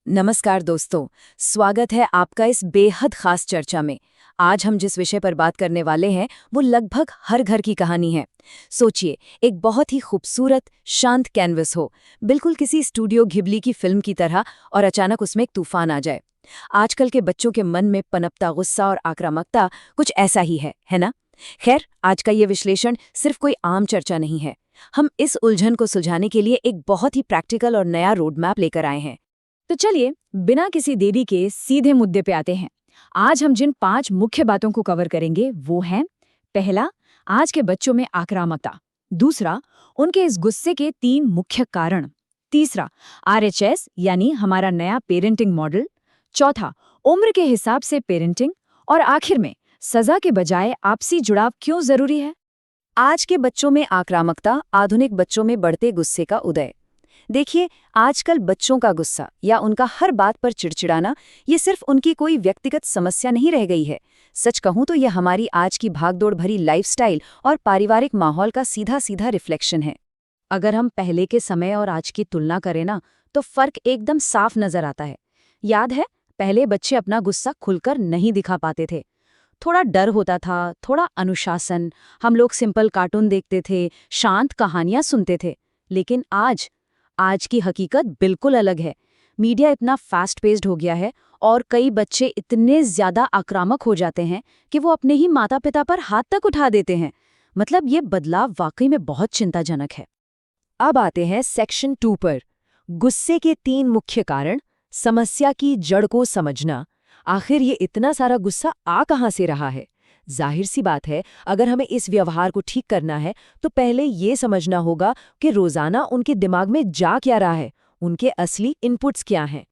नमस्कार दोस्तों, स्वागत है आपका इस बेहद खास चर्चा में। आज हम जिस विषय पर बात करने वाले हैं वो लगभग हर घर की कहानी है। सोचिए, एक बहुत ही खूबसूरत शांत कैनवस हो, बिल्कुल किसी स्टूडियो घिबली की फिल्म की तरह, और अचानक उसमें एक तूफान आ जाए। आजकल के बच्चों के मन में पनपता गुस्सा और आक्रामकता कुछ ऐसा ही है ना? खैर, आज का ये विश्लेषण सिर्फ कोई आम चर्चा नहीं है। हम इस उलझन को सुलझाने के लिए एक बहुत ही प्रैक्टिकल और नया रोड मैप लेकर आए हैं। तो चलिए, बिना किसी देरी के सीधे मुद्दे पे आते हैं। आज हम जिन 5 मुख्य बातों को कवर करेंगे वो हैं: पहला, आज के बच्चों में आक्रामकता। दूसरा, उनके इस गुस्से के 3 मुख्य कारण। तीसरा, आरएचएस यानी हमारा नया पेरेंटिंग मॉडल। चौथा, उम्र के हिसाब से पेरेंटिंग। और आखिर में, सजा के बजाय आपसी जुड़ाव क्यों जरूरी है। आज के बच्चों में आक्रामकता, आधुनिक बच्चों में बढ़ते गुस्से का उदय। देखिए, आजकल बच्चों का गुस्सा या उनका हर बात पर चिड़चिड़ाना, ये सिर्फ उनकी कोई व्यक्तिगत समस्या नहीं रह गई है। सच कहूं तो यह हमारी आज की भागदौड़ भरी लाइफस्टाइल और पारिवारिक माहौल का सीधा सीधा रिफ्लेक्शन है। अगर हम पहले के समय और आज की तुलना करें ना, तो फर्क एकदम साफ नजर आता है। याद है, पहले बच्चे अपना गुस्सा खुलकर नहीं दिखा पाते थे। थोड़ा डर होता था, थोड़ा अनुशासन, हम लोग सिंपल कार्टून देखते थे, शांत कहानियां सुनते थे। लेकिन आज की हकीकत बिल्कुल अलग है। मीडिया इतना फास्ट पेस्ड हो गया है और कई बच्चे इतने ज्यादा आक्रामक हो जाते हैं कि वो अपने ही माता पिता पर हाथ तक उठा देते हैं। मतलब ये बदलाव वाकई में बहुत चिंताजनक है। अब आते हैं सेक्शन 2 पर, गुस्से के 3 मुख्य कारण, समस्या की जड़ को समझना। आखिर ये इतना सारा गुस्सा आ कहाँ से रहा है? जाहिर सी बात है, अगर हमें इस व्यवहार को ठीक करना है तो पहले ये समझना होगा कि रोजाना उनके दिमाग में जा क्या रहा है, उनके असली इनपुट्स क्या हैं।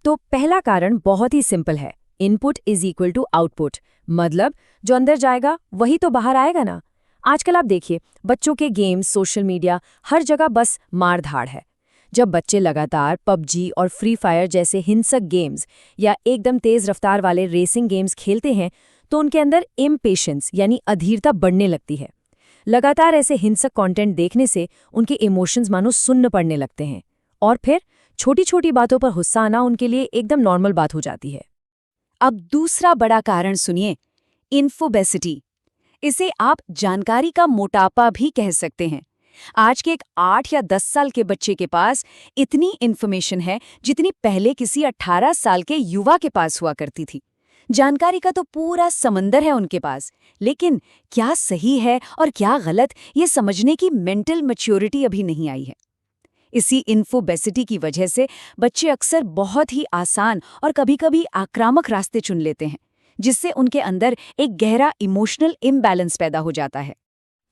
तो पहला कारण बहुत ही सिंपल है, input is equal to output. मतलब जो अंदर जाएगा वही तो बाहर आएगा ना। आजकल आप देखिए, बच्चों के गेम्स, सोशल मीडिया, हर जगह बस मार धाड़ है। जब बच्चे लगातार पबजी और फ्री फायर जैसे हिंसक गेम्स या एकदम तेज रफ्तार वाले रेसिंग गेम्स खेलते हैं तो उनके अंदर इम्पेशेंस यानी अधीरता बढ़ने लगती है। लगातार ऐसे हिंसक कंटेंट देखने से उनके इमोशंस मानो सुन्न पड़ने लगते हैं और फिर छोटी छोटी बातों पर गुस्सा आना उनके लिए एकदम नॉर्मल बात हो जाती है। अब दूसरा बड़ा कारण सुनिए, इन्फोबेसिटी। इसे आप जानकारी का मोटापा भी कह सकते हैं। आज के एक 8 या 10 साल के बच्चे के पास इतनी इन्फॉर्मेशन है जितनी पहले किसी 18 साल के युवा के पास हुआ करती थी। जानकारी का तो पूरा समंदर है उनके पास, लेकिन क्या सही है और क्या गलत, ये समझने की मेंटल मैच्योरिटी अभी नहीं आई है। इसी इन्फोबेसिटी की वजह से बच्चे अक्सर बहुत ही आसान और कभी-कभी आक्रामक रास्ते चुन लेते हैं, जिससे उनके अंदर एक गहरा इमोशनल इम्बैलेंस पैदा हो जाता है।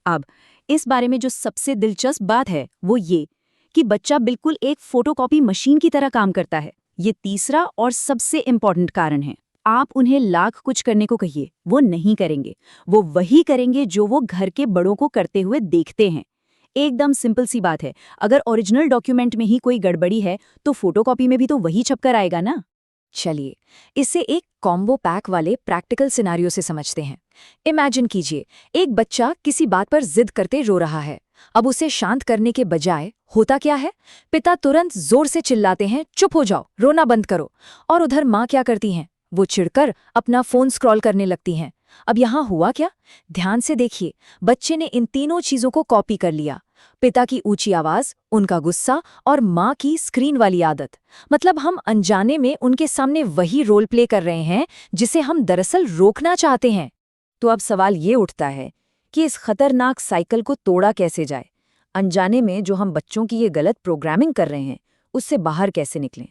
अब इस बारे में जो सबसे दिलचस्प बात है वो ये कि बच्चा बिल्कुल एक फोटोकॉपी मशीन की तरह काम करता है। ये तीसरा और सबसे इम्पॉर्टेंट कारण है। आप उन्हें लाख कुछ करने को कहिए, वो नहीं करेंगे। वो वही करेंगे जो वो घर के बड़ों को करते हुए देखते हैं। एकदम सिंपल सी बात है, अगर ओरिजिनल डॉक्यूमेंट में ही कोई गड़बड़ी है तो फोटोकॉपी में भी तो वही छपकर आएगा ना। चलिए, इसे एक कॉम्बो पैक वाले प्रैक्टिकल सिनेरियो से समझते हैं। इमेजिन कीजिए, एक बच्चा किसी बात पर जिद करते रो रहा है। अब उसे शांत करने के बजाय होता क्या है? पिता तुरंत जोर से चिल्लाते हैं, चुप हो जाओ, रोना बंद करो। और उधर माँ क्या करती हैं? वो चिढ़कर अपना फोन स्क्रॉल करने लगती हैं। अब यहाँ हुआ क्या? ध्यान से देखिए, बच्चे ने इन तीनों चीजों को कॉपी कर लिया। पिता की ऊंची आवाज, उनका गुस्सा और माँ की स्क्रीन वाली आदत। मतलब हम अनजाने में उनके सामने वही रोल प्ले कर रहे हैं जिसे हम दरअसल रोकना चाहते हैं। तो अब सवाल ये उठता है कि इस खतरनाक साइकिल को तोड़ा कैसे जाए? अनजाने में जो हम बच्चों की ये गलत प्रोग्रामिंग कर रहे हैं, उससे बाहर कैसे निकलें?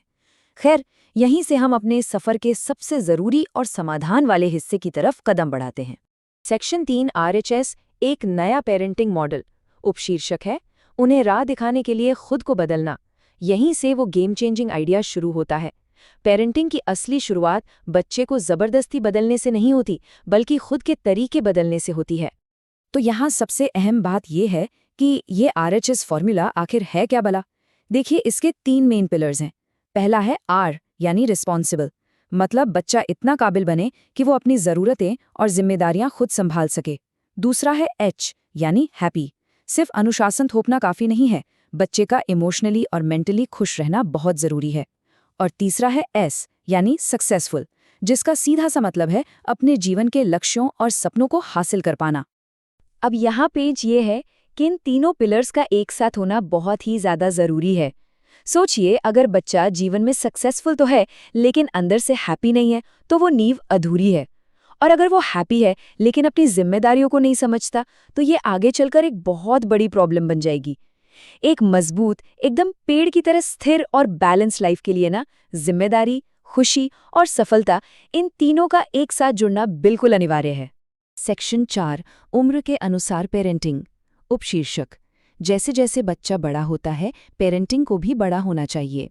खैर, यहीं से हम अपने सफर के सबसे जरूरी और समाधान वाले हिस्से की तरफ कदम बढ़ाते हैं। सेक्शन 3 आरएचएस, एक नया पेरेंटिंग मॉडल। उपशीर्षक है, उन्हें राह दिखाने के लिए खुद को बदलना। यहीं से वो गेम चेंजिंग आइडिया शुरू होता है। पेरेंटिंग की असली शुरुआत बच्चे को जबरदस्ती बदलने से नहीं होती, बल्कि खुद के तरीके बदलने से होती है। तो यहाँ सबसे अहम बात यह है कि ये आरएचएस फॉर्मूला आखिर है क्या भला? देखिए, इसके 3 मेन पिलर्स हैं। पहला है आर यानी रिस्पॉन्सिबल, मतलब बच्चा इतना काबिल बने कि वो अपनी ज़रूरतें और जिम्मेदारियां खुद संभाल सके। दूसरा है एच यानी हैप्पी, सिर्फ अनुशासन थोपना काफ़ी नहीं है, बच्चे का इमोशनली और मेंटली खुश रहना बहुत ज़रूरी है। और तीसरा है S यानी सक्सेसफुल, जिसका सीधा सा मतलब है अपने जीवन के लक्ष्यों और सपनों को हासिल कर पाना। अब यहाँ पेज ये है कि इन तीनों पिलर्स का एक साथ होना बहुत ही ज्यादा जरूरी है। सोचिए, अगर बच्चा जीवन में सक्सेसफुल तो है लेकिन अंदर से हैप्पी नहीं है, तो वो नींव अधूरी है। और अगर वो हैप्पी है लेकिन अपनी जिम्मेदारियों को नहीं समझता, तो ये आगे चलकर एक बहुत बड़ी प्रॉब्लम बन जाएगी। एक मजबूत, एकदम पेड़ की तरह स्थिर और बैलेंस लाइफ के लिए ना, जिम्मेदारी, खुशी और सफलता, इन तीनों का एक साथ जुड़ना बिल्कुल अनिवार्य है। सेक्शन 4, उम्र के अनुसार पेरेंटिंग। उपशीर्षक, जैसे जैसे बच्चा बड़ा होता है, पेरेंटिंग को भी बड़ा होना चाहिए।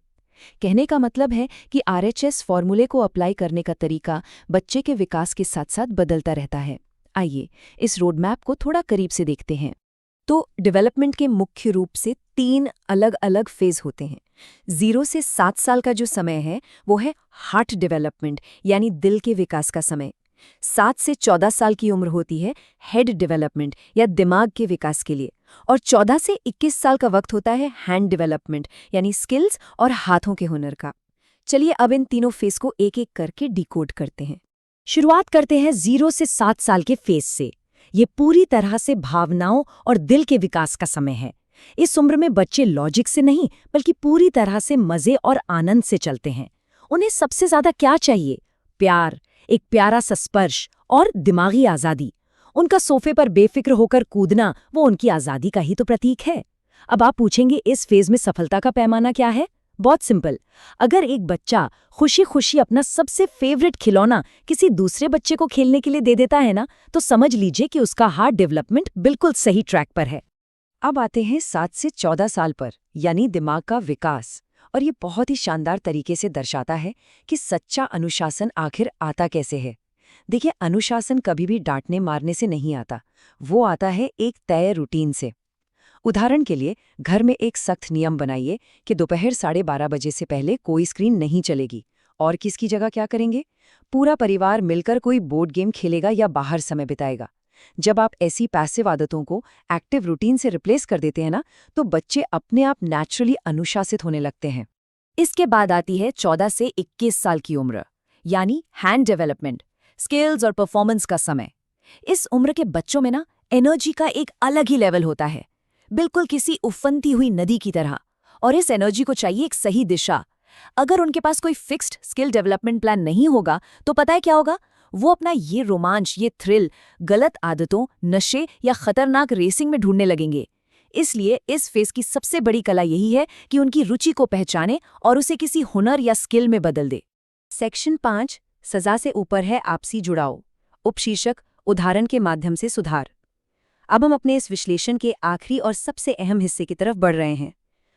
कहने का मतलब है कि RHS फॉर्मूले को अप्लाई करने का तरीका बच्चे के विकास के साथ साथ बदलता रहता है। आइए इस रोडमैप को थोड़ा करीब से देखते हैं। तो डेवलपमेंट के मुख्य रूप से 3 अलग अलग फेज होते हैं। 0 से 7 साल का जो समय है वो है हार्ट डेवलपमेंट यानी दिल के विकास का समय। 7 से 14 साल की उम्र होती है हेड डेवलपमेंट या दिमाग के विकास के लिए। और 14 से 21 साल का वक्त होता है हैंड डेवलपमेंट यानी स्किल्स और हाथों के हुनर का। चलिए अब इन तीनों फेज को एक एक करके डिकोड करते हैं। शुरुआत करते हैं 0 से 7 साल के फेज से। ये पूरी तरह से भावनाओं और दिल के विकास का समय है। इस उम्र में बच्चे लॉजिक से नहीं बल्कि पूरी तरह से मजे और आनंद से चलते हैं। उन्हें सबसे ज्यादा क्या चाहिए? प्यार, एक प्यारा सा स्पर्श और दिमागी आजादी। उनका सोफे पर बेफिक्र होकर कूदना वो उनकी आजादी का ही तो प्रतीक है। अब आप पूछेंगे इस फेज में सफलता का पैमाना क्या है? बहुत सिंपल। अगर एक बच्चा खुशी खुशी अपना सबसे फेवरेट खिलौना किसी दूसरे बच्चे को खेलने के लिए दे देता है ना, तो समझ लीजिए कि उसका हार्ट डेवलपमेंट बिल्कुल सही ट्रैक पर है। अब आते हैं 7 से 14 साल पर, यानी दिमाग का विकास। और ये बहुत ही शानदार तरीके से दर्शाता है कि सच्चा अनुशासन आखिर आता कैसे है। देखिए, अनुशासन कभी भी डांटने मारने से नहीं आता, वो आता है एक तय रूटीन से। उदाहरण के लिए, घर में एक सख्त नियम बनाइए कि दोपहर 12:30 बजे से पहले कोई स्क्रीन नहीं चलेगी। और किसकी जगह क्या करेंगे? पूरा परिवार मिलकर कोई बोर्ड गेम खेलेगा या बाहर समय बिताएगा। जब आप ऐसी पैसिव आदतों को एक्टिव रूटीन से रिप्लेस कर देते हैं ना, तो बच्चे अपने आप नेचुरली अनुशासित होने लगते हैं। इसके बाद आती है 14 से 21 साल की उम्र, यानी हैंड डेवलपमेंट, स्किल्स और परफॉर्मेंस का समय। इस उम्र के बच्चों में ना एनर्जी का एक अलग ही लेवल होता है, बिल्कुल किसी उफनती हुई नदी की तरह। और इस एनर्जी को चाहिए एक सही दिशा। अगर उनके पास कोई फिक्स्ड स्किल डेवलपमेंट प्लान नहीं होगा, तो पता है क्या होगा? वो अपना ये रोमांच, ये थ्रिल गलत आदतों, नशे या खतरनाक रेसिंग में ढूंढने लगेंगे। इसलिए इस फेज की सबसे बड़ी कला यही है कि उनकी रुचि को पहचाने और उसे किसी हुनर या स्किल में बदल दे। सेक्शन 5, सजा से ऊपर है आपसी जुड़ाव। उपशीर्षक, उदाहरण के माध्यम से सुधार। अब हम अपने इस विश्लेषण के आखिरी और सबसे अहम हिस्से की तरफ बढ़ रहे हैं।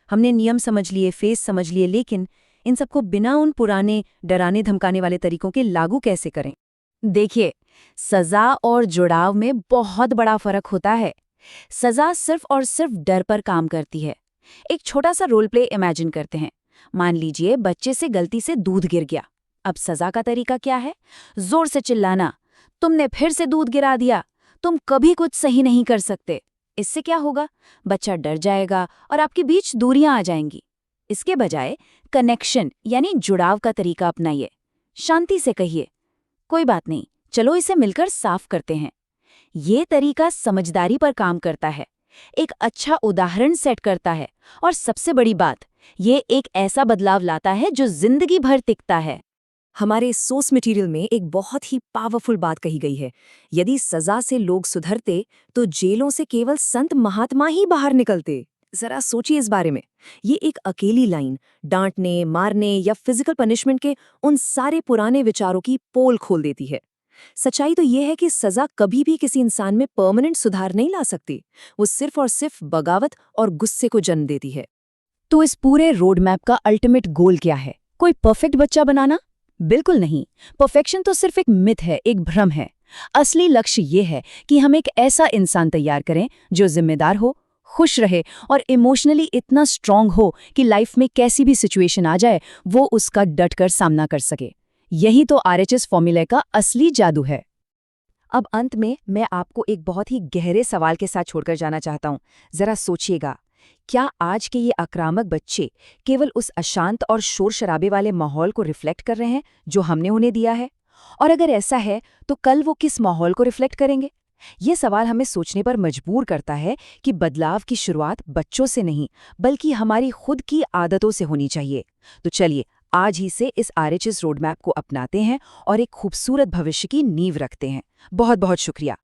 हमने नियम समझ लिए, फेज समझ लिए, लेकिन इन सबको बिना उन पुराने डराने धमकाने वाले तरीकों के लागू कैसे करें? देखिए, सजा और जुड़ाव में बहुत बड़ा फर्क होता है। सजा सिर्फ और सिर्फ डर पर काम करती है। एक छोटा सा रोल प्ले इमेजिन करते हैं। मान लीजिए बच्चे से गलती से दूध गिर गया। अब सजा का तरीका क्या है? जोर से चिल्लाना, तुमने फिर से दूध गिरा दिया, तुम कभी कुछ सही नहीं कर सकते। इससे क्या होगा? बच्चा डर जाएगा और आपके बीच दूरियां आ जाएंगी। इसके बजाय कनेक्शन यानी जुड़ाव का तरीका अपनाइए। शांति से कहिए, कोई बात नहीं, चलो इसे मिलकर साफ करते हैं। ये तरीका समझदारी पर काम करता है, एक अच्छा उदाहरण सेट करता है, और सबसे बड़ी बात, ये एक ऐसा बदलाव लाता है जो जिंदगी भर टिकता है। हमारे सोर्स मटेरियल में एक बहुत ही पावरफुल बात कही गई है। यदि सजा से लोग सुधरते तो जेलों से केवल संत महात्मा ही बाहर निकलते। जरा सोचिए इस बारे में। ये एक अकेली लाइन डांटने, मारने या फिजिकल पनिशमेंट के उन सारे पुराने विचारों की पोल खोल देती है। सच्चाई तो ये है कि सजा कभी भी किसी इंसान में परमानेंट सुधार नहीं ला सकती। वो सिर्फ और सिर्फ बगावत और गुस्से को जन्म देती है। तो इस पूरे रोड मैप का अल्टीमेट गोल क्या है? कोई परफेक्ट बच्चा बनाना? बिल्कुल नहीं। परफेक्शन तो सिर्फ एक मिथ है, एक भ्रम है। असली लक्ष्य ये है कि हम एक ऐसा इंसान तैयार करें जो जिम्मेदार हो, खुश रहे और इमोशनली इतना स्ट्रांग हो कि लाइफ में कैसी भी सिचुएशन आ जाए वो उसका डटकर सामना कर सके। यही तो RHS फॉर्मूले का असली जादू है। अब अंत में मैं आपको एक बहुत ही गहरे सवाल के साथ छोड़कर जाना चाहता हूँ। जरा सोचिएगा, क्या आज के ये आक्रामक बच्चे केवल उस अशांत और शोर शराबे वाले माहौल को रिफ्लेक्ट कर रहे हैं जो हमने उन्हें दिया है? और अगर ऐसा है तो कल वो किस माहौल को रिफ्लेक्ट करेंगे? ये सवाल हमें सोचने पर मजबूर करता है कि बदलाव की शुरुआत बच्चों से नहीं बल्कि हमारी खुद की आदतों से होनी चाहिए। तो चलिए आज ही से इस आरएचएस रोड मैप को अपनाते हैं और एक खूबसूरत भविष्य की नींव रखते हैं। बहुत बहुत शुक्रिया।